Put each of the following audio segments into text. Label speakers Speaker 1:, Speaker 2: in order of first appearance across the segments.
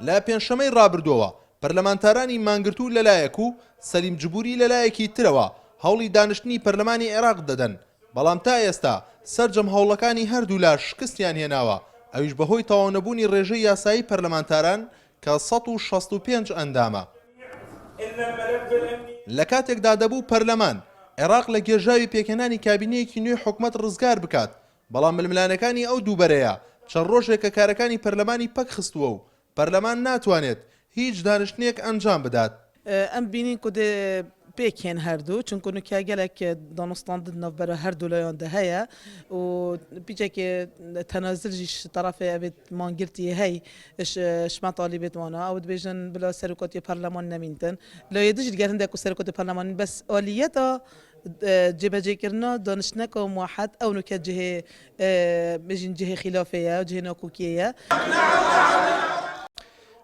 Speaker 1: لا پێنجشەمەی ڕابردووەوە پەرلەمانتارانی مانگرتوو لەلایەک و سەلیم جبوری لەلایەکی ترەوە هەوڵی دانیشتنی پەرلەمانی عێراق دەدەن بەڵام تا ئێستا سەرجەم هەوڵەکانی هەردوو لا شکستیان هێناوە ئەویش بەهۆی تەواونەبوونی ڕێژەی یاسایی پەرلەمانتاران کە 165 ئەندامە لە کاتێکدا دەبوو پەرلەمان عێراق لە گێژاوی پێکهێنانی کابینەیەکی نوێی حکومەت ڕزگار بکات بەڵام ململانەکانی ئەو دووبەرەیە چەند ڕۆژێک کە کارەکانی پەرلەمانی پەک خستووە و پەرلەمان ناتوانێت هیچ دانیشتنێک ئەنجام بدات
Speaker 2: ئەم بینین کو پێکێن هەردوو چونکە نوکیا gelek danûstandin navbera her du layan de heye û pîçekê tenazil jî ji tarafê evê mangirtiyê hey ji me talîbê wana ew dibêjin bila serokatiyê perleman nemîntin layê di ji gerinde ku serokatê perlemanî bes aliyeta cêbecêkirina danişneka muhed ew nuke cihê bêjin cihê xîlafê ye cihê nakokiyê ye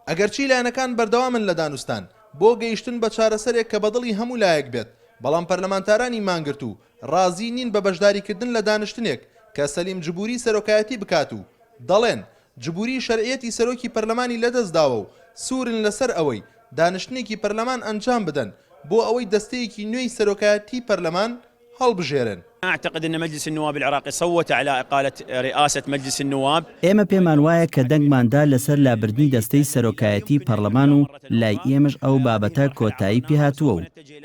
Speaker 1: ئەگەرچی لایەنەکان بەردەوامن لە دانوستان بۆ گەیشتن بە چارەسەرێک کە بەدڵی هەموو لایەک بێت بەڵام پەرلەمانتارانی مانگرت و ڕازی نین بە بەشداریکردن لە دانیشتنێک کە سەلیم جبوری سەرۆکایەتی بکات و دەڵێن جبوری شەرعیەتی سەرۆکی پەرلەمانی لەدەستداوە و سوورن لەسەر ئەوەی دانیشتنێکی پەرلەمان ئەنجام بدەن بۆ ئەوەی دەستەیەکی نوێی سەرۆکایەتی پەرلەمان هەڵبژێرن.
Speaker 3: أعتقد أن مجلس النواب العراقي صوت على إقالة رئاسة مجلس النواب.
Speaker 4: ئێمە پێمان وایە کە دەنگماندا لەسەر لابردنی دەستەی سەرۆکایەتی پەرلەمان و لای ئێمەش ئەو بابەتە کۆتایی پێهاتووە و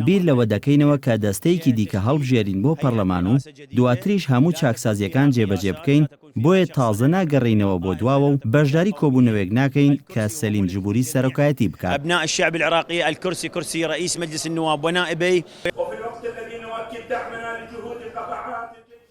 Speaker 4: بیر لەوە دەکەینەوە کە دەستەیەکی دیکە هەڵبژێرین بۆ پەرلەمان و دواتریش هەموو چاکسازیەکان جێبەجێ بکەین بۆیە تازە ناگەڕینەوە بۆ دواوە و بەشداری کۆبوونەوەیەک ناکەین کە سەلیم جبوری سەرۆکایەتی بکات.
Speaker 3: أبناء الشعب العراقي الكرسي كرسي رئيس مجلس النواب ونائبيه.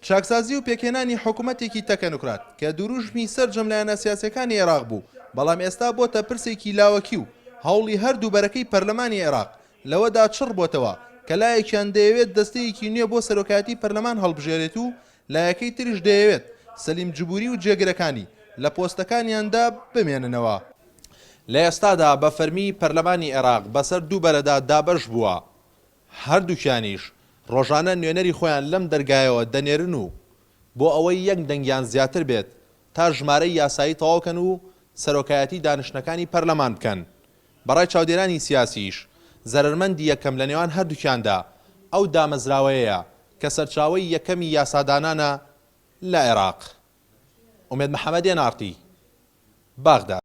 Speaker 1: چاکسازی و پێکهێنانی حکوومەتێکی تەکەنوکرات کە دوروژمی سەرجەم لایەنە سیاسەکانی عێراق بوو بەڵام ئێستا بۆتە پرسێکی لاوەکی و هەوڵی هەردوو بەرەکەی پەرلەمانی عێراق لەوەدا چڕ بۆتەوە کە لایەکیان دەیەوێت دەستەیەکی نوێ بۆ سەرۆکایەتی پەرلەمان هەڵبژێرێت و لایەکەی تریش دەیەوێت سەلیم جبوری و جێگرەکانی لە پۆستەکانیاندا بمێننەوە. لە ئێستادا بە فەرمی پەرلەمانی عێراق بەسەر دوو بەرەدا دابەش بووە هەردووکیانیش ڕۆژانە نوێنەری خۆیان لەم دەرگایەوە دەنێرن و بۆ ئەوەی یەک دەنگیان زیاتر بێت تا ژمارەی یاسایی تەواوکەن و سەرۆکایەتی دانیشتنەکانی پەرلەمان بکەن. بەڕای چاودێرانی سیاسیش زەرمەندی یەکەم لە نێوان هەردووکیاندا ئەو دامەزراوەیە کە سەرچاوەی یەکەمی یاسادانانە لە عێراق. ئومێد محەممەدی نارتی باغدا.